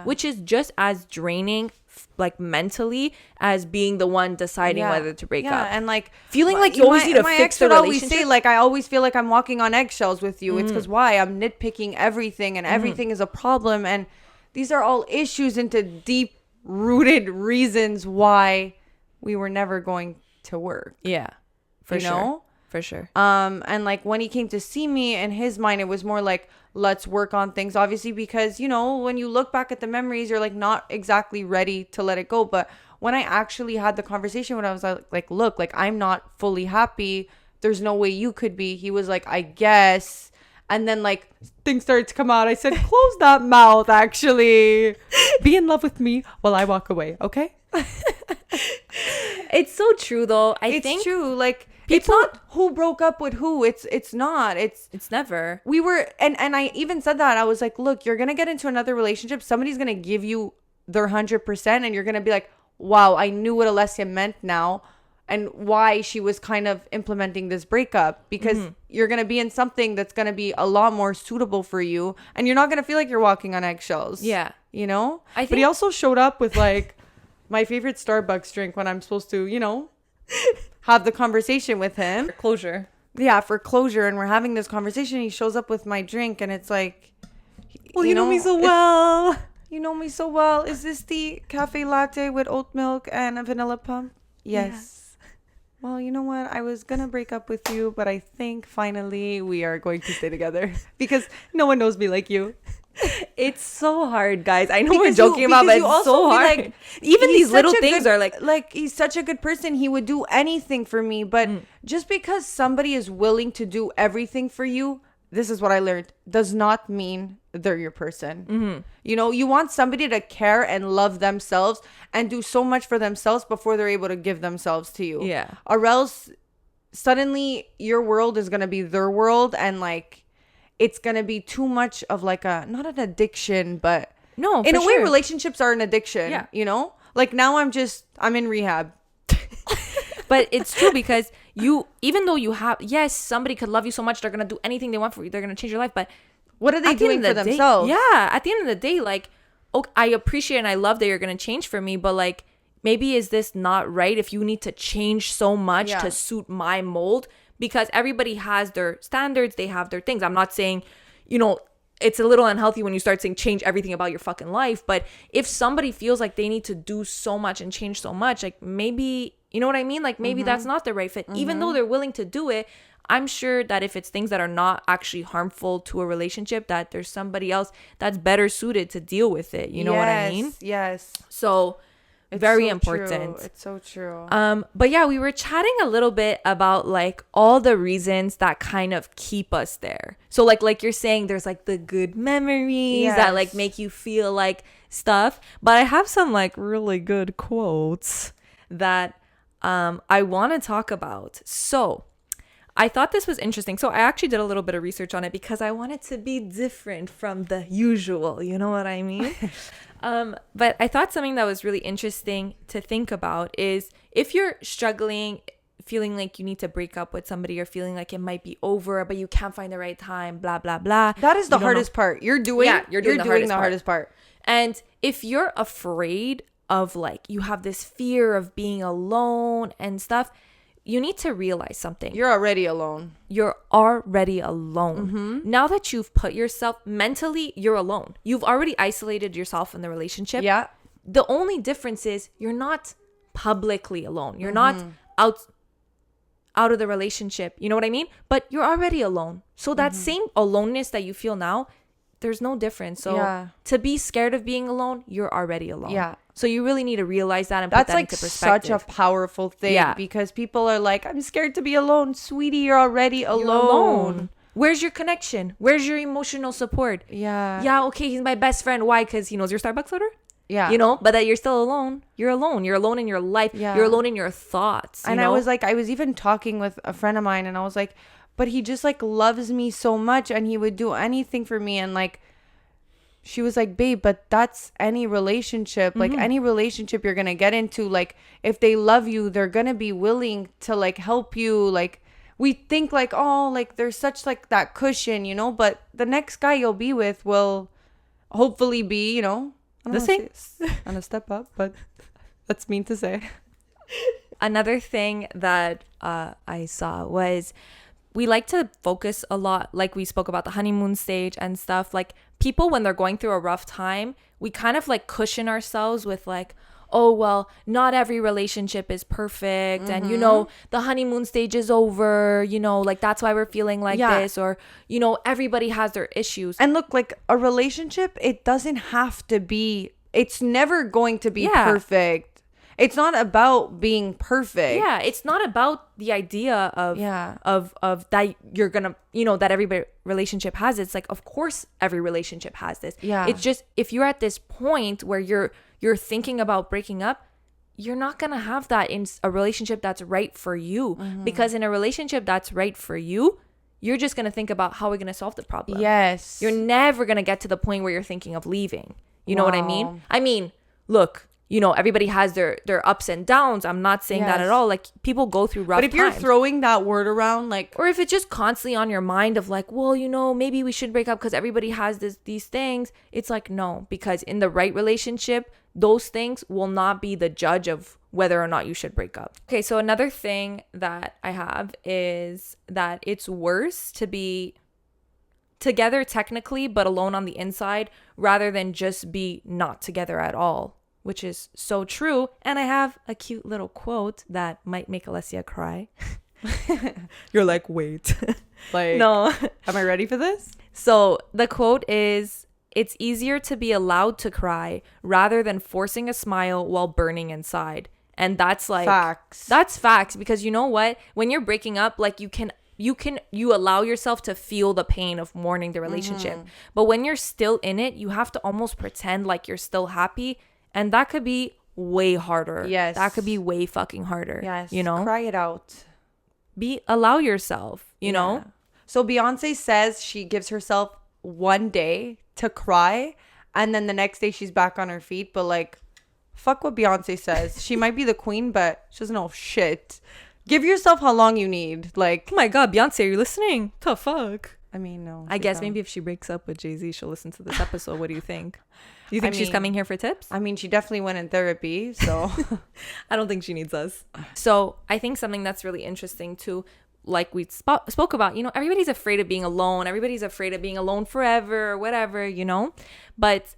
which is just as draining, like mentally, as being the one deciding whether to break up. And like feeling like you always need to fix the relationship. Always say, like, I always feel like I'm walking on eggshells with you. It's because why? I'm nitpicking everything and everything is a problem. And these are all issues into deep rooted reasons why we were never going to work. Yeah, for sure. And like when he came to see me, in his mind it was more like, let's work on things, obviously, because you know, when you look back at the memories, you're like not exactly ready to let it go. But when I actually had the conversation, when I was like, look, like I'm not fully happy, there's no way you could be, he was like, I guess. And then like things started to come out. I said, close that mouth, actually. Be in love with me while I walk away, okay? It's so true though. It's true. Like people, it's not who broke up with who. It's not. It's never. We were, and I even said that. I was like, look, you're gonna get into another relationship. Somebody's gonna give you their 100%, and you're gonna be like, wow, I knew what Alessia meant now, and why she was kind of implementing this breakup, because you're gonna be in something that's gonna be a lot more suitable for you, and you're not gonna feel like you're walking on eggshells. Yeah, you know. I think, but he also showed up with like my favorite Starbucks drink when I'm supposed to, you know, have the conversation with him. For closure. Yeah, for closure. And we're having this conversation. He shows up with my drink and it's like, well, you know me so well. You know me so well. Is this the cafe latte with oat milk and a vanilla pump? Yes. Well, you know what? I was going to break up with you, but I think finally we are going to stay together because no one knows me like you. It's so hard, guys. I know we're joking about, but it's so hard. Like, even these little things are like he's such a good person. He would do anything for me. But just because somebody is willing to do everything for you, this is what I learned, does not mean they're your person. You know, you want somebody to care and love themselves and do so much for themselves before they're able to give themselves to you. Yeah. Or else suddenly your world is going to be their world, and like it's going to be too much of like not an addiction, but no, in a way relationships are an addiction. Yeah. You know, like now I'm in rehab. But it's true, because even though you have, yes, somebody could love you so much, they're going to do anything they want for you, they're going to change your life. But what are they doing for themselves? At the end of the day, like, okay, I appreciate and I love that you're going to change for me, but like, maybe is this not right if you need to change so much to suit my mold? Because everybody has their standards, they have their things. I'm not saying, you know, it's a little unhealthy when you start saying change everything about your fucking life. But if somebody feels like they need to do so much and change so much, like maybe, you know what I mean? Like maybe that's not the right fit. Even though they're willing to do it, I'm sure that if it's things that are not actually harmful to a relationship, that there's somebody else that's better suited to deal with it. You know what I mean? Yes. So it's very important. True. It's so true. But yeah, we were chatting a little bit about like all the reasons that kind of keep us there. So like you're saying, there's like the good memories that like make you feel like stuff. But I have some like really good quotes that I want to talk about. So I thought this was interesting. So I actually did a little bit of research on it because I wanted to be different from the usual. You know what I mean? But I thought something that was really interesting to think about is if you're struggling feeling like you need to break up with somebody or feeling like it might be over, but you can't find the right time, blah, blah, blah. That is the hardest part. You're doing the hardest part. And if you're afraid of like, you have this fear of being alone and stuff, you need to realize something. You're already alone. You're already alone. Now that you've put yourself mentally, you're alone. You've already isolated yourself in the relationship. Yeah. The only difference is you're not publicly alone. You're not out of the relationship. You know what I mean? But you're already alone. So that same aloneness that you feel now, there's no difference. So to be scared of being alone, you're already alone. Yeah. So you really need to realize that and that's put that like into perspective. such a powerful thing because people are like, I'm scared to be alone. Sweetie, you're already alone. You're alone. Where's your connection? Where's your emotional support? Yeah, okay, he's my best friend. Why? Because he knows your Starbucks order? Yeah. You know, but that you're still alone. You're alone. You're alone in your life. Yeah. You're alone in your thoughts. And I was like, I was even talking with a friend of mine and I was like, but he just like loves me so much and he would do anything for me. And like, she was like, babe, but that's any relationship. Like any relationship you're going to get into, like if they love you, they're going to be willing to like help you. Like we think like, oh, like there's such like that cushion, you know, but the next guy you'll be with will hopefully be, you know, the same. On a step up, but that's mean to say. Another thing that I saw was we like to focus a lot, like we spoke about the honeymoon stage and stuff. Like people, when they're going through a rough time, we kind of like cushion ourselves with like, oh, well, not every relationship is perfect. And, you know, the honeymoon stage is over, you know, like that's why we're feeling like this. Or, you know, everybody has their issues. And look, like a relationship, it doesn't have to be, it's never going to be perfect. It's not about being perfect. Yeah, it's not about the idea of that you're gonna, you know, that every relationship has. It's like, of course, every relationship has this. Yeah. It's just if you're at this point where you're thinking about breaking up, you're not gonna have that in a relationship that's right for you. Because in a relationship that's right for you, you're just gonna think about how we're gonna solve the problem. Yes. You're never gonna get to the point where you're thinking of leaving. You know what I mean? I mean, look. You know, everybody has their ups and downs. I'm not saying that at all. Like, people go through rough times. But if you're throwing that word around, like... Or if it's just constantly on your mind of like, well, you know, maybe we should break up because everybody has these things. It's like, no. Because in the right relationship, those things will not be the judge of whether or not you should break up. Okay, so another thing that I have is that it's worse to be together technically, but alone on the inside, rather than just be not together at all. Which is so true. And I have a cute little quote that might make Alessia cry. You're like, wait. Like, no. Am I ready for this? So the quote is, it's easier to be allowed to cry rather than forcing a smile while burning inside. And that's like... Facts. That's facts. Because you know what? When you're breaking up, like you allow yourself to feel the pain of mourning the relationship. But when you're still in it, you have to almost pretend like you're still happy. And that could be way harder. Yes. That could be way fucking harder. Yes. You know? Cry it out. Allow yourself, you know? So Beyonce says she gives herself one day to cry. And then the next day she's back on her feet. But like, fuck what Beyonce says. She might be the queen, but she doesn't know shit. Give yourself how long you need. Like, oh my God, Beyonce, are you listening? The fuck? I mean, no. I guess maybe if she breaks up with Jay-Z, she'll listen to this episode. What do you think? You think she's coming here for tips? I mean, she definitely went in therapy, so. I don't think she needs us. So I think something that's really interesting too, like we spoke about, you know, everybody's afraid of being alone. Everybody's afraid of being alone forever or whatever, you know. But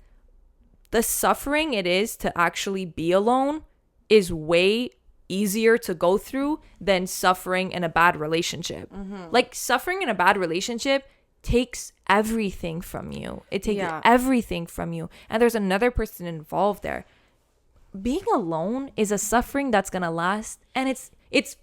the suffering it is to actually be alone is way easier to go through than suffering in a bad relationship. Like suffering in a bad relationship takes everything from you. It takes everything from you. And there's another person involved there. Being alone is a suffering that's going to last. And it's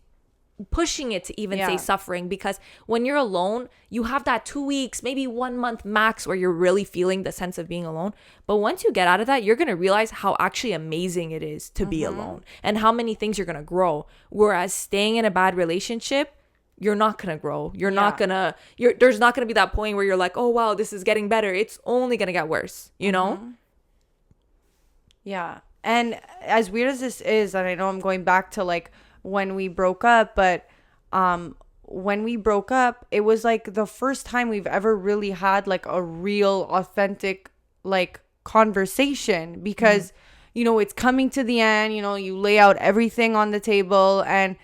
pushing it to even say suffering, because when you're alone, you have that 2 weeks, maybe 1 month max where you're really feeling the sense of being alone. But once you get out of that, you're going to realize how actually amazing it is to be alone and how many things you're going to grow. Whereas staying in a bad relationship, you're not going to grow. You're not going to, there's not going to be that point where you're like, oh, wow, this is getting better. It's only going to get worse, you know? Yeah. And as weird as this is, and I know I'm going back to like when we broke up, but when we broke up, it was like the first time we've ever really had like a real authentic like conversation, because you know, it's coming to the end, you know, you lay out everything on the table, and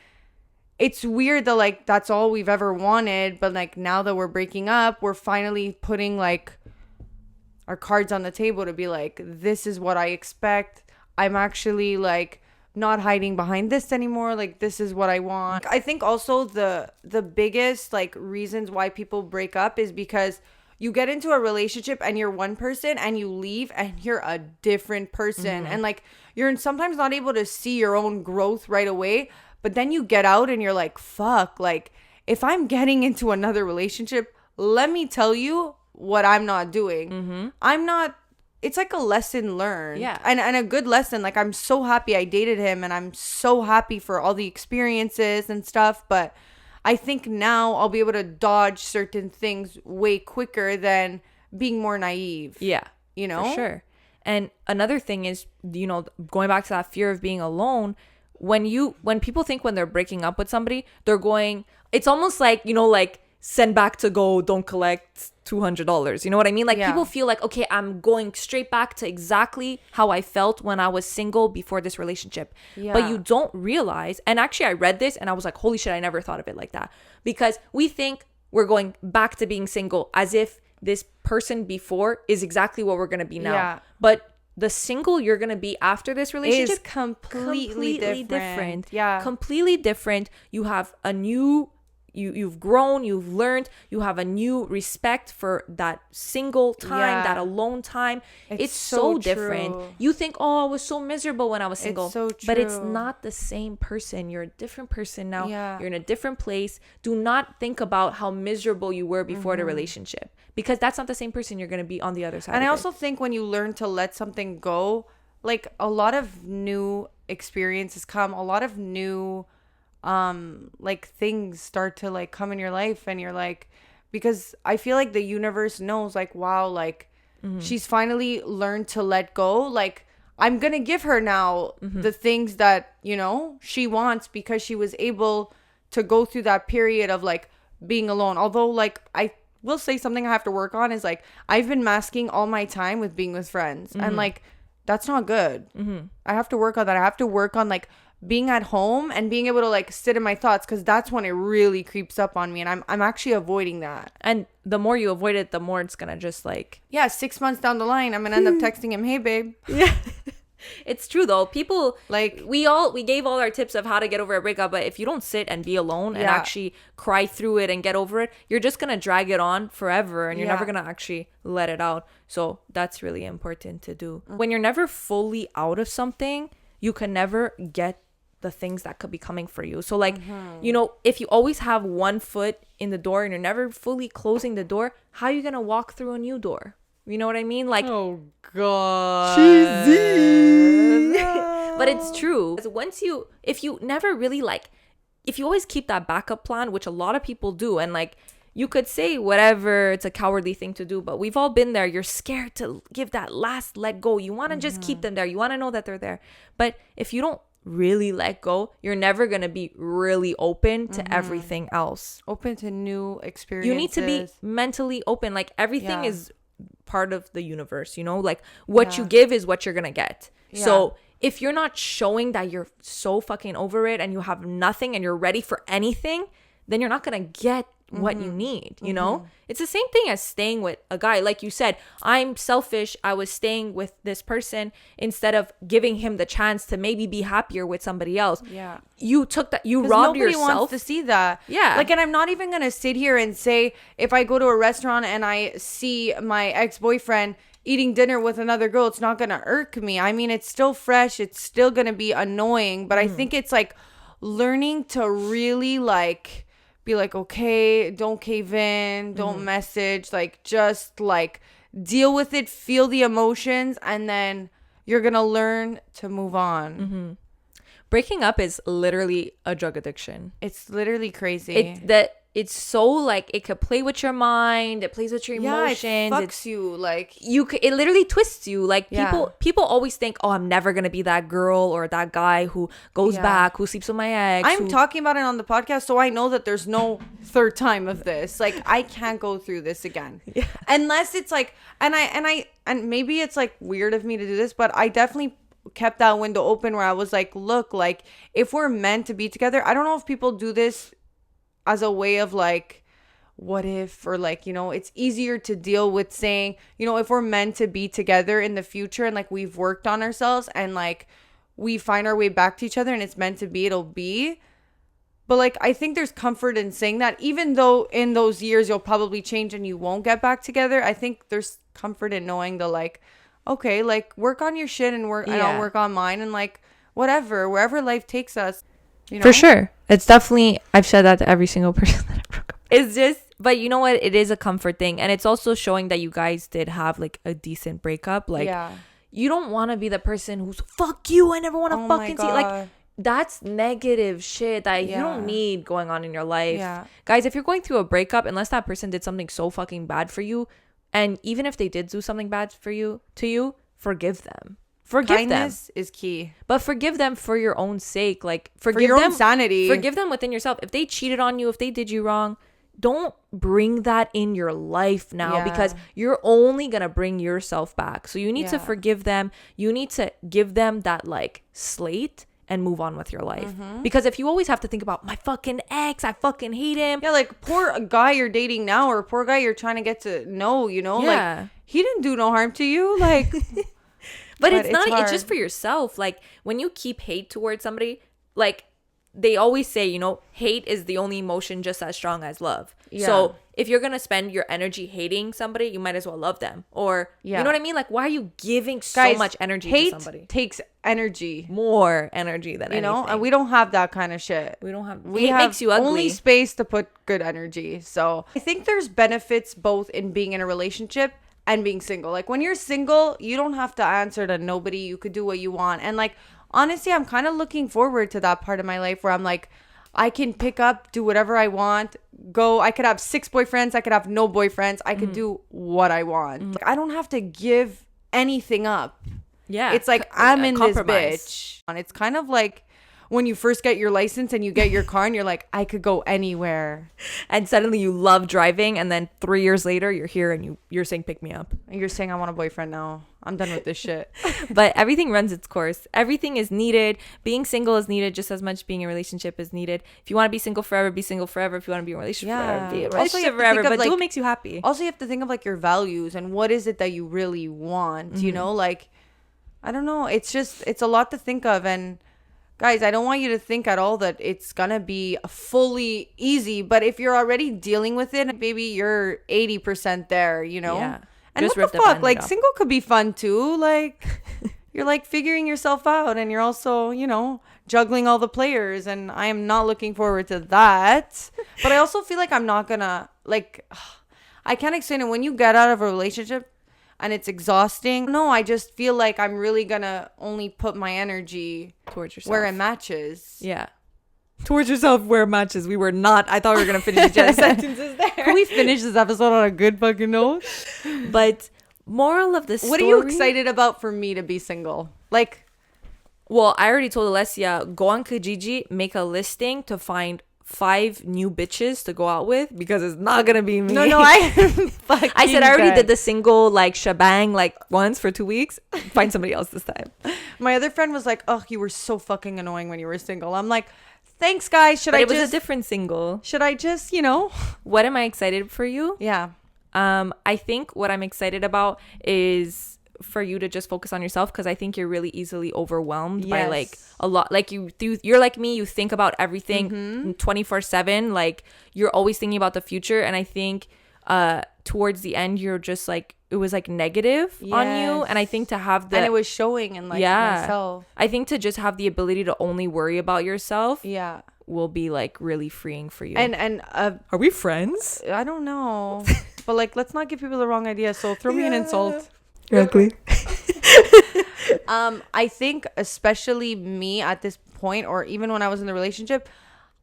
it's weird that like that's all we've ever wanted, but like now that we're breaking up, we're finally putting like our cards on the table to be like, this is what I expect. I'm actually like not hiding behind this anymore. Like, this is what I want. I think also the biggest like reasons why people break up is because you get into a relationship and you're one person, and you leave and you're a different person. And like, you're sometimes not able to see your own growth right away, but then you get out and you're like, fuck, like if I'm getting into another relationship, let me tell you what I'm not doing. It's like a lesson learned. Yeah. And a good lesson. Like, I'm so happy I dated him, and I'm so happy for all the experiences and stuff. But I think now I'll be able to dodge certain things way quicker than being more naive. Yeah. You know? For sure. And another thing is, you know, going back to that fear of being alone, when people think when they're breaking up with somebody, they're going, it's almost like, you know, like send back to go, don't collect $200. You know what I mean? Like, people feel like, okay, I'm going straight back to exactly how I felt when I was single before this relationship. Yeah. But you don't realize, and actually I read this and I was like, holy shit, I never thought of it like that. Because we think we're going back to being single as if this person before is exactly what we're going to be now. Yeah. But the single you're going to be after this relationship is completely different. Yeah. Completely different. You have a new, you've grown, you've learned, you have a new respect for that single time, that alone time. It's so different. true. You think, oh, I was so miserable when I was single. It's so But it's true. not the same person. You're a different person now. Yeah. You're in a different place. Do not think about how miserable you were before the relationship, because that's not the same person you're going to be on the other side. And I of also it. think when you learn to let something go, like a lot of new experiences come, a lot of new like things start to like come in your life, and you're like, because I feel like the universe knows like, wow, like she's finally learned to let go. Like, I'm gonna give her now the things that, you know, she wants, because she was able to go through that period of like being alone. Although, like, I will say something I have to work on is like, I've been masking all my time with being with friends, and like, that's not good. I have to work on that. I have to work on like being at home and being able to like sit in my thoughts, because that's when it really creeps up on me, and I'm actually avoiding that. And the more you avoid it, the more it's gonna just like, 6 months down the line, I'm gonna end up texting him, hey babe. yeah. It's true though. People Like, we gave all our tips of how to get over a breakup, but if you don't sit and be alone and Yeah. actually cry through it and get over it, you're just gonna drag it on forever, and you're never gonna actually let it out. So that's really important to do. When you're never fully out of something, you can never get the things that could be coming for you. So like, you know, if you always have one foot in the door and you're never fully closing the door, how are you gonna walk through a new door? You know what I mean? Like, oh god, but it's true. If you never really like, if you always keep that backup plan, which a lot of people do, and like, you could say whatever, it's a cowardly thing to do, but we've all been there. You're scared to give that last let go. You want to just keep them there. You want to know that they're there. But if you don't really let go, you're never going to be really open to everything else. open to new experiences. You need to be mentally open. Like, everything is part of the universe, you know, like what you give is what you're gonna get. So if you're not showing that you're so fucking over it and you have nothing and you're ready for anything, then you're not gonna get what you need, you know? It's the same thing as staying with a guy. Like you said, I'm selfish. I was staying with this person instead of giving him the chance to maybe be happier with somebody else. Yeah. You took that, you robbed nobody yourself. wants to see that. Yeah. Like, and I'm not even gonna sit here and say, if I go to a restaurant and I see my ex-boyfriend eating dinner with another girl, it's not gonna irk me. I mean, it's still fresh, it's still gonna be annoying, but I think it's like learning to really like be like, okay, don't cave in, don't message, like, just like deal with it, feel the emotions, and then you're gonna learn to move Breaking up is literally a drug addiction. It's literally crazy. it's so like it could play with your mind, it plays with your emotions, it fucks you, like it literally twists you. Like Yeah. people always think, oh, I'm never gonna be that girl or that guy who goes Yeah. back, who sleeps with my ex. I'm talking about it on the podcast, so I know that there's no third time of this. Like, I can't go through this again, unless it's like, and maybe it's like weird of me to do this, but I definitely kept that window open where I was like, look, like if we're meant to be together, I don't know if people do this as a way of like, what if, or like, you know, it's easier to deal with saying, you know, if we're meant to be together in the future and like we've worked on ourselves and like we find our way back to each other and it's meant to be, it'll be. But like, I think there's comfort in saying that, even though in those years you'll probably change and you won't get back together. I think there's comfort in knowing the like, okay, like work on your shit and I'll work on mine, and like whatever, wherever life takes us, you know? For sure. It's definitely, I've said that to every single person that I broke up. It's just, but you know what? It is a comfort thing. And it's also showing that you guys did have like a decent breakup. Like, you don't want to be the person who's, fuck you, I never want to fucking see. Like, that's negative shit that you don't need going on in your life. Guys, if you're going through a breakup, unless that person did something so fucking bad for you, and even if they did do something bad for you, to you, forgive them. Kindness is key. But forgive them for your own sake. Like, forgive for your them, own sanity. Forgive them within yourself. If they cheated on you, if they did you wrong, don't bring that in your life now, because you're only going to bring yourself back. So you need to forgive them. You need to give them that like slate and move on with your life. Because if you always have to think about my fucking ex, I fucking hate him. Yeah, like poor guy you're dating now, or poor guy you're trying to get to know, you know? Like, he didn't do no harm to you. Like, but it's not, it's just for yourself. Like, when you keep hate towards somebody, like they always say, you know, hate is the only emotion just as strong as love. So if you're gonna spend your energy hating somebody, you might as well love them. Or you know what I mean? Like, why are you giving so much energy to somebody? Hate takes energy, more energy than you know, anything. and we don't have that kind of shit. We don't have. We hate have makes you ugly. Only space to put good energy. So I think there's benefits both in being in a relationship and being single. Like, when you're single, you don't have to answer to nobody. You could do what you want. And like, honestly, I'm kind of looking forward to that part of my life where I'm like, I can pick up, do whatever I want, go. I could have 6 boyfriends. I could have no boyfriends. I could do what I want. Like, I don't have to give anything up. Yeah. It's like, I'm in this bitch. And it's kind of like when you first get your license and you get your car and you're like, I could go anywhere. And suddenly you love driving. And then 3 years later, you're here and you're saying, pick me up. And you're saying, I want a boyfriend now. I'm done with this shit. But everything runs its course. Everything is needed. Being single is needed just as much being in a relationship is needed. If you want to be single forever, be single forever. If you want to be in a relationship forever, be in a relationship forever. But do what makes you happy. Also, you have to think of like your values and what is it that you really want, you know? Like, I don't know. It's a lot to think of. And guys, I don't want you to think at all that it's gonna be fully easy. But if you're already dealing with it, maybe you're 80% there, you know? Yeah. And just what the fuck? Like, single could be fun too. Like, you're like figuring yourself out and you're also, you know, juggling all the players. And I am not looking forward to that. But I also feel like I'm not gonna, like, I can't explain it. When you get out of a relationship and it's exhausting, no, I just feel like I'm really gonna only put my energy towards yourself where it matches. Yeah. Towards yourself where it matches. We were not. I thought we were going to finish each other's sentences there. Can we finish this episode on a good fucking note? But moral of the story. What are you excited about for me to be single? Like, well, I already told Alessia, go on Kijiji, make a listing to find 5 new bitches to go out with, because it's not going to be me. No, I said I already did the single like shebang like once for 2 weeks. Find somebody else this time. My other friend was like, oh, you were so fucking annoying when you were single. I'm like, thanks, guys. It was a different single. Should I just, you know? What am I excited for you? Yeah. I think what I'm excited about is for you to just focus on yourself, because I think you're really easily overwhelmed by like a lot. Like you're like me, you think about everything 24/7. Like, you're always thinking about the future. And I think towards the end, you're just like, it was like negative on you. And I think to have and it was showing in like myself. I think to just have the ability to only worry about yourself will be like really freeing for you. And are we friends? I don't know. But like, let's not give people the wrong idea. So throw me an insult. You're ugly. I think especially me at this point, or even when I was in the relationship,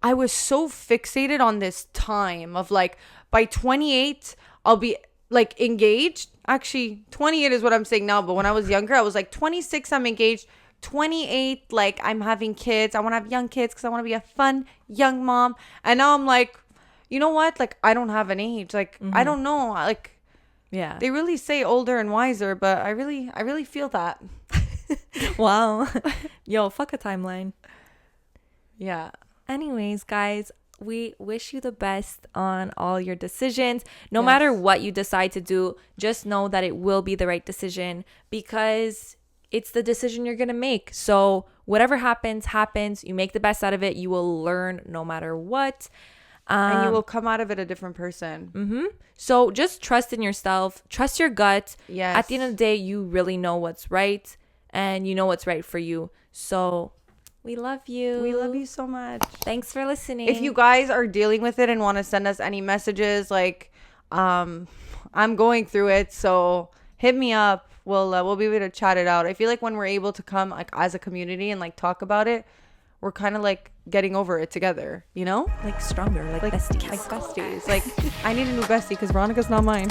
I was so fixated on this time of like, by 28, I'll be like engaged. Actually, 28 is what I'm saying now. But when I was younger, I was like 26, I'm engaged. 28, like I'm having kids. I want to have young kids because I want to be a fun young mom. And now I'm like, you know what? Like, I don't have an age. Like, I don't know. Like, Yeah. they really say older and wiser, but I really feel that. Wow. Yo, fuck a timeline. Yeah. Anyways, guys, we wish you the best on all your decisions. No matter what you decide to do, just know that it will be the right decision because it's the decision you're going to make. So whatever happens. You make the best out of it. You will learn no matter what. And you will come out of it a different person. So just trust in yourself. Trust your gut. Yes. At the end of the day, you really know what's right and you know what's right for you. So we love you. We love you so much. Thanks for listening. If you guys are dealing with it and want to send us any messages, like, I'm going through it, so hit me up. We'll be able to chat it out. I feel like when we're able to come like as a community and like talk about it, we're kind of like getting over it together, you know? like stronger, like besties. Like besties. Like, I need a new bestie because Veronica's not mine.